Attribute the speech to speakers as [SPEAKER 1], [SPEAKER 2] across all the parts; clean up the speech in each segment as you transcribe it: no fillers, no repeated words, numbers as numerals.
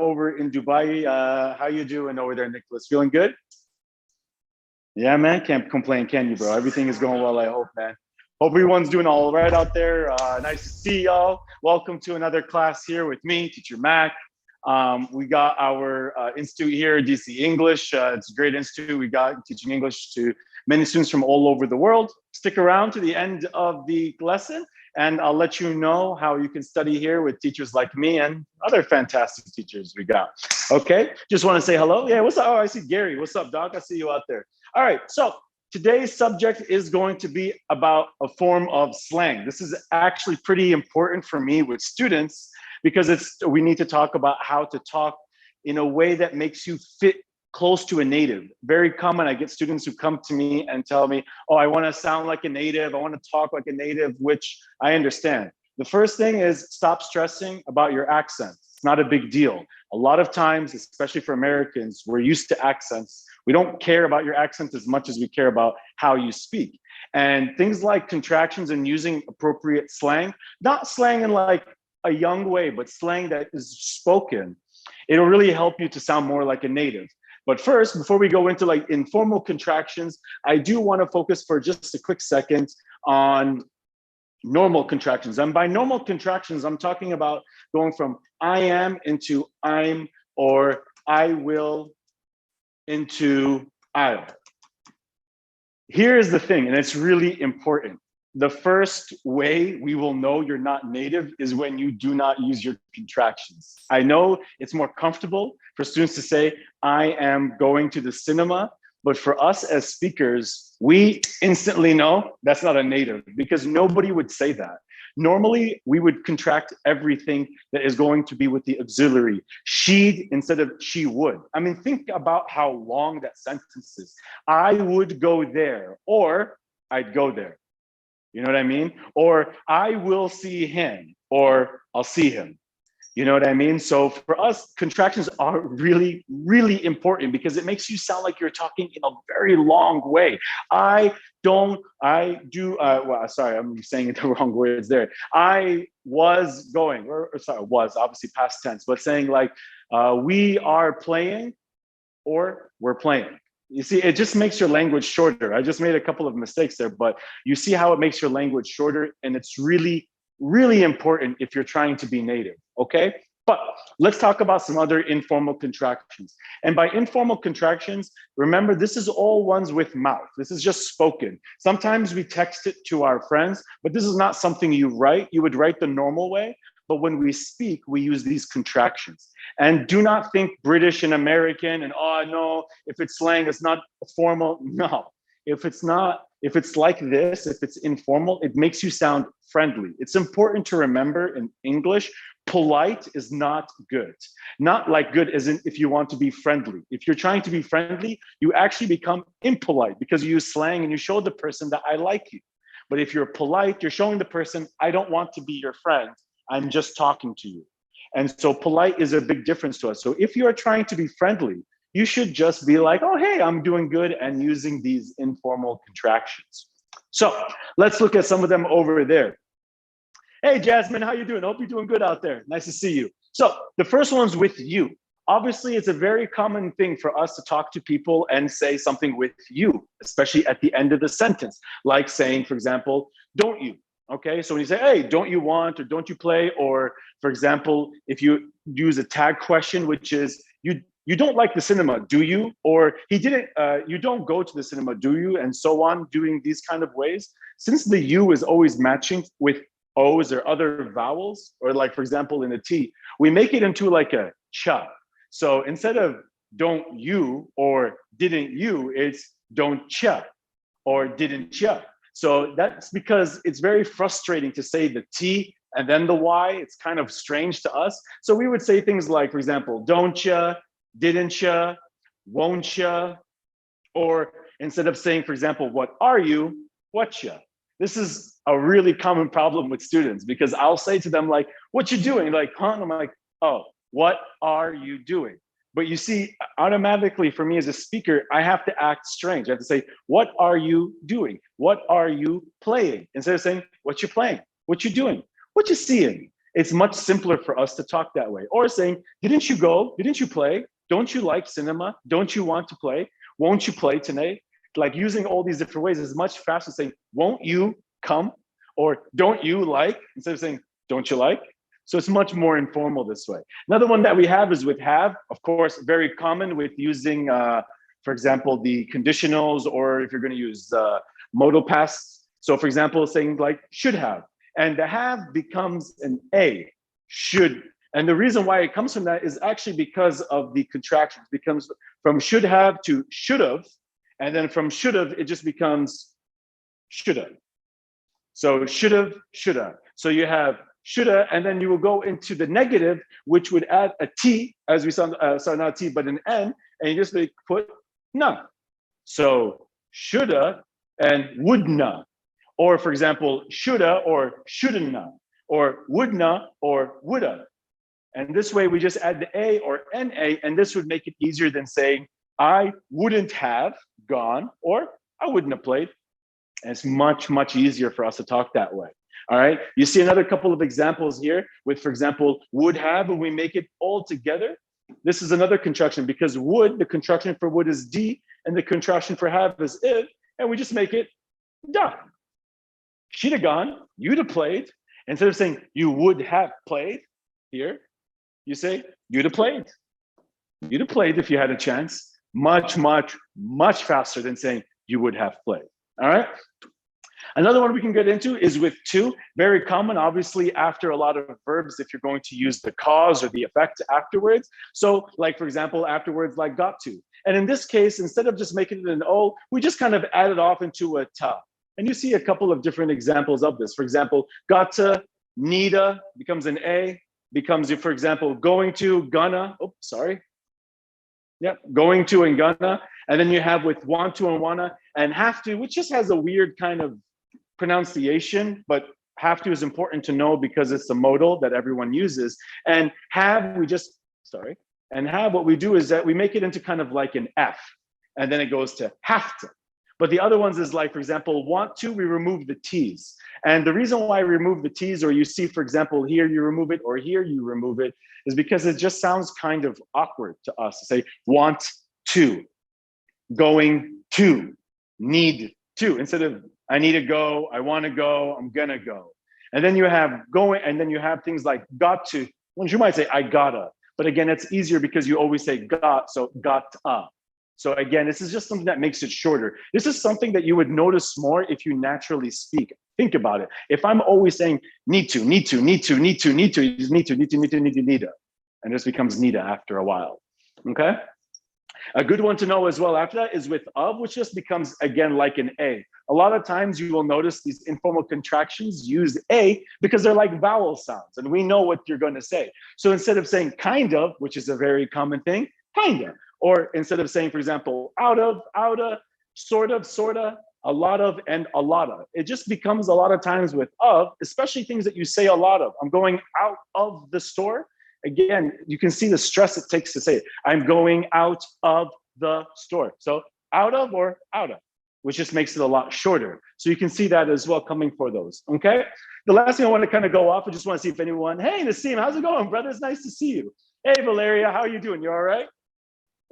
[SPEAKER 1] over in Dubai. How you doing over there, Nicholas? Feeling good? Yeah, man. Can't complain, can you, bro? Everything is going well, I hope, man. Hope everyone's doing all right out there. Nice to see y'all. Welcome to another class here with me, Teacher Mac. We got our institute here, DC English. It's a great institute. We got teaching English to many students from all over the world. Stick around to the end of the lesson, and I'll let you know how you can study here with teachers like me and other fantastic teachers we got. Okay, just want to say hello. Yeah, what's up? Oh, I see Gary. What's up, Doc? I see you out there. All right, so today's subject is going to be about a form of slang. This is actually pretty important for me with students because we need to talk about how to talk in a way that makes you fit close to a native. Very common, I get students who come to me and tell me, oh, I want to sound like a native, I want to talk like a native, which I understand. The first thing is stop stressing about your accent. It's not a big deal. A lot of times, especially for Americans, we're used to accents. We don't care about your accent as much as we care about how you speak. And things like contractions and using appropriate slang, not slang in like a young way, but slang that is spoken, it'll really help you to sound more like a native. But first, before we go into like informal contractions, I do want to focus for just a quick second on normal contractions. And by normal contractions, I'm talking about going from I am into I'm, or I will into I'll. Here's the thing, and it's really important. The first way we will know you're not native is when you do not use your contractions. I know it's more comfortable for students to say, I am going to the cinema, but for us as speakers, we instantly know that's not a native because nobody would say that. Normally, we would contract everything that is going to be with the auxiliary. She'd instead of she would. I mean, think about how long that sentence is. I would go there, or I'd go there. You know what I mean? Or I will see him, or I'll see him. You know what I mean? So for us, contractions are really, really important because it makes you sound like you're talking in a very long way. Well, sorry, I'm saying it the wrong words there. I was going, or sorry, was obviously past tense, but saying like, we are playing, or we're playing. You see, it just makes your language shorter. I just made a couple of mistakes there, but you see how it makes your language shorter, and it's really, really important if you're trying to be native, okay? But let's talk about some other informal contractions. And by informal contractions, remember, this is all ones with mouth. This is just spoken. Sometimes we text it to our friends, but this is not something you write. You would write the normal way. But when we speak, we use these contractions. And do not think British and American and, oh, no, if it's slang, it's not formal. No, if it's like this, if it's informal, it makes you sound friendly. It's important to remember in English, polite is not good. Not like good as in if you want to be friendly. If you're trying to be friendly, you actually become impolite because you use slang and you show the person that I like you. But if you're polite, you're showing the person, I don't want to be your friend. I'm just talking to you. And so polite is a big difference to us. So if you are trying to be friendly, you should just be like, oh, hey, I'm doing good, and using these informal contractions. So let's look at some of them over there. Hey, Jasmine, how you doing? Hope you're doing good out there. Nice to see you. So the first one's with you. Obviously, it's a very common thing for us to talk to people and say something with you, especially at the end of the sentence, like saying, for example, don't you? Okay, so when you say, hey, don't you want, or don't you play, or for example, if you use a tag question, which is, you don't like the cinema, do you? Or you don't go to the cinema, do you? And so on, doing these kind of ways. Since the you is always matching with O's or other vowels, or like, for example, in a T, we make it into like a cha. So instead of don't you or didn't you, it's don't cha or didn't cha. So that's because it's very frustrating to say the T and then the Y. It's kind of strange to us. So we would say things like, for example, don't ya, didn't ya, won't ya, or instead of saying, for example, what are you, what ya. This is a really common problem with students because I'll say to them like, what you doing? Like, huh? And I'm like, oh, what are you doing? But you see, automatically for me as a speaker, I have to act strange. I have to say, what are you doing? What are you playing? Instead of saying, what you playing? What you doing? What you seeing? It's much simpler for us to talk that way. Or saying, didn't you go? Didn't you play? Don't you like cinema? Don't you want to play? Won't you play tonight? Like using all these different ways is much faster saying, won't you come? Or don't you like? Instead of saying, don't you like? So it's much more informal this way. Another one that we have is with have, of course, very common with using, for example, the conditionals, or if you're going to use modal past. So for example, saying like should have, and the have becomes an a, should. And the reason why it comes from that is actually because of the contractions. It becomes from should have to should have, and then from should have, it just becomes should have. So should have, shoulda. So you have shoulda, and then you will go into the negative, which would add a T, as we saw, sorry, not a T, but an N, and you just put na. So shoulda and wouldna. Or for example, shoulda or shouldn't, or wouldna or woulda. And this way we just add the A or NA, and this would make it easier than saying, I wouldn't have gone, or I wouldn't have played. And it's much, much easier for us to talk that way. All right. You see another couple of examples here with, for example, would have, and we make it all together. This is another contraction because would, the contraction for would is D, and the contraction for have is if, and we just make it da. She'd have gone, you'd have played. Instead of saying you would have played here, you say you'd have played. You'd have played if you had a chance. Much, much, much faster than saying you would have played. All right. Another one we can get into is with to. Very common, obviously, after a lot of verbs, if you're going to use the cause or the effect afterwards. So like, for example, afterwards, like got to. And in this case, instead of just making it an O, we just kind of add it off into a ta. And you see a couple of different examples of this. For example, got to, needa becomes an A, becomes, for example, going to, gonna, oh, sorry. Yep, going to and gonna. And then you have with want to and wanna, and have to, which just has a weird kind of pronunciation, but have to is important to know because it's the modal that everyone uses. And have, we just, sorry, and have, what we do is that we make it into kind of like an F, and then it goes to have to. But the other ones is like, for example, want to, we remove the T's. And the reason why I remove the T's, or you see, for example, here you remove it, or here you remove it, is because it just sounds kind of awkward to us to say want to, going to, need to, instead of I need to go, I want to go, I'm gonna go. And then you have going, and then you have things like got to, well, you might say I gotta, but again, it's easier because you always say got, so got up. So again, this is just something that makes it shorter. This is something that you would notice more if you naturally speak. Think about it. If I'm always saying need to, need to, need to, need to, need to, you just need to, need to, need to, need to, need to. And this becomes need after a while, okay? A good one to know as well after that is with of, which just becomes, again, like an A. A lot of times you will notice these informal contractions use A because they're like vowel sounds, and we know what you're going to say. So instead of saying kind of, which is a very common thing, kind of. Or instead of saying, for example, out of, sort of, a lot of, and a lot of. It just becomes a lot of times with of, especially things that you say a lot of. I'm going out of the store. Again, you can see the stress it takes to say it. I'm going out of the store. So out of or out of, which just makes it a lot shorter. So you can see that as well coming for those, okay? The last thing I want to kind of go off, I just want to see if anyone, hey, Nassim, how's it going, brother? It's nice to see you. Hey, Valeria, how are you doing? You all right?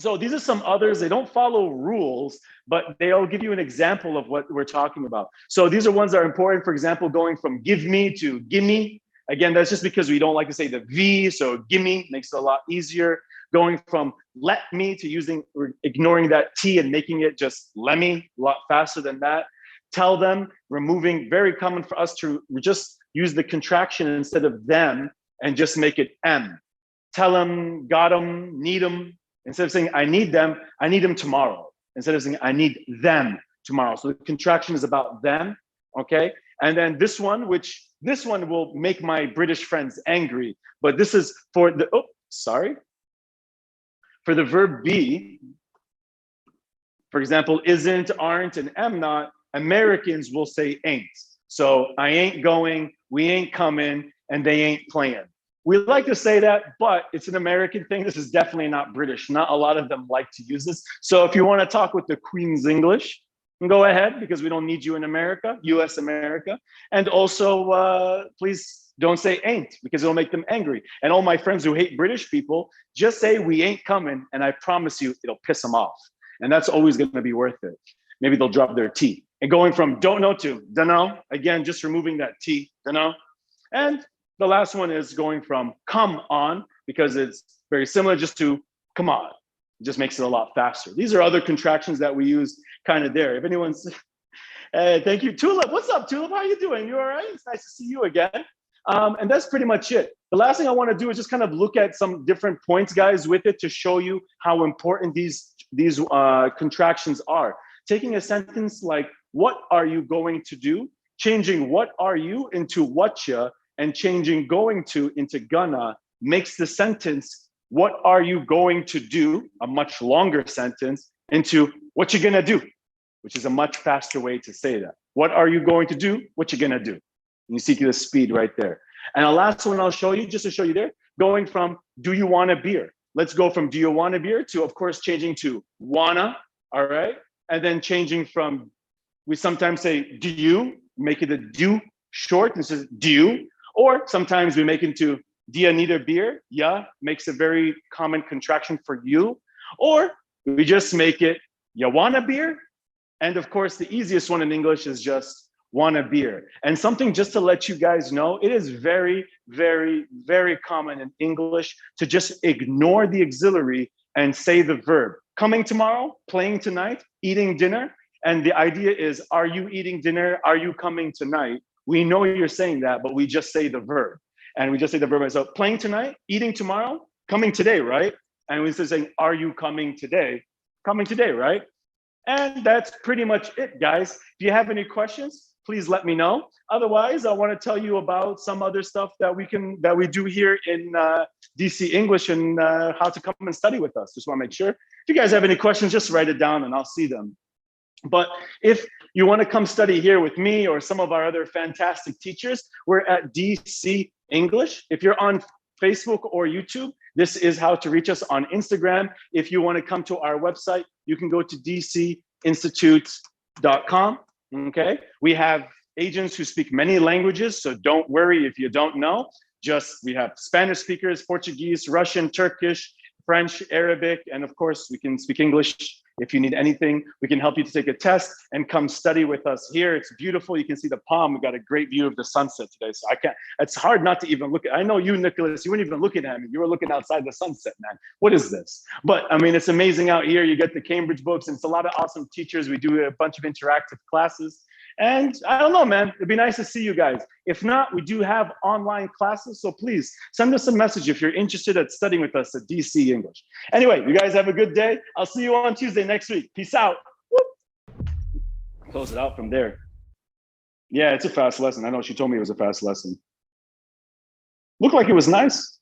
[SPEAKER 1] So these are some others. They don't follow rules, but they'll give you an example of what we're talking about. So these are ones that are important. For example, going from give me to gimme. Again, that's just because we don't like to say the V, so gimme makes it a lot easier. Going from let me to ignoring that T and making it just let me, a lot faster than that. Tell them, removing, very common for us to just use the contraction instead of them and just make it M. Tell them, got them, need them. Instead of saying I need them tomorrow. Instead of saying I need them tomorrow. So the contraction is about them, okay? And then this one will make my British friends angry, but this is for the, for the verb be, for example, isn't, aren't, and am not, Americans will say ain't. So I ain't going, we ain't coming, and they ain't playing. We like to say that, but it's an American thing. This is definitely not British. Not a lot of them like to use this. So if you want to talk with the Queen's English, go ahead, because we don't need you in America, US America. And also, please Don't say ain't, because it'll make them angry. And all my friends who hate British people, just say we ain't coming, and I promise you it'll piss them off. And that's always going to be worth it. Maybe they'll drop their T. And going from don't know to dunno, again, just removing that T, dunno. And the last one is going from come on, because it's very similar just to come on. It just makes it a lot faster. These are other contractions that we use kind of there. If anyone's, thank you. Tulip, what's up, Tulip? How are you doing? You all right? It's nice to see you again. And that's pretty much it. The last thing I want to do is just kind of look at some different points, guys, with it to show you how important these contractions are. Taking a sentence like, what are you going to do? Changing what are you into whatcha, and changing going to into gonna makes the sentence, what are you going to do, a much longer sentence, into what you're gonna do, which is a much faster way to say that. What are you going to do? What you're gonna do. And you see the speed right there. And the last one I'll show you, just to show you there, going from do you want a beer? Let's go from do you want a beer to, of course, changing to wanna, all right? And then changing from, we sometimes say do you, make it a do short, this is do you, or sometimes we make it into do you need a beer? Yeah, makes a very common contraction for you. Or we just make it, you want a beer? And of course, the easiest one in English is just want a beer. And something just to let you guys know, it is very, very, very common in English to just ignore the auxiliary and say the verb. Coming tomorrow, playing tonight, eating dinner. And the idea is, are you eating dinner? Are you coming tonight? We know you're saying that, but we just say the verb. And we just say the verb. So playing tonight, eating tomorrow, coming today, right? And we start saying, are you coming today? Coming today, right? And that's pretty much it, guys. If you have any questions, please let me know. Otherwise, I want to tell you about some other stuff that we do here in DC English, and how to come and study with us. Just want to make sure. If you guys have any questions, just write it down and I'll see them. But if you want to come study here with me or some of our other fantastic teachers, we're at DC English. If you're on Facebook or YouTube, this is how to reach us on Instagram. If you want to come to our website, you can go to dcinstitute.com. Okay, we have agents who speak many languages, so don't worry if you don't know. We have Spanish speakers, Portuguese, Russian, Turkish, French, Arabic, and of course, we can speak English. If you need anything, we can help you to take a test and come study with us here. It's beautiful. You can see the palm. We've got a great view of the sunset today. So it's hard not to even look at, I know you, Nicholas, you weren't even looking at me. You were looking outside the sunset, man. What is this? But I mean, it's amazing out here. You get the Cambridge books, and it's a lot of awesome teachers. We do a bunch of interactive classes. And I don't know, man, it'd be nice to see you guys. If not, we do have online classes. So please send us a message if you're interested at studying with us at DC English. Anyway, you guys have a good day. I'll see you on Tuesday next week. Peace out. Whoop. Close it out from there. Yeah, it's a fast lesson. I know she told me it was a fast lesson. Looked like it was nice.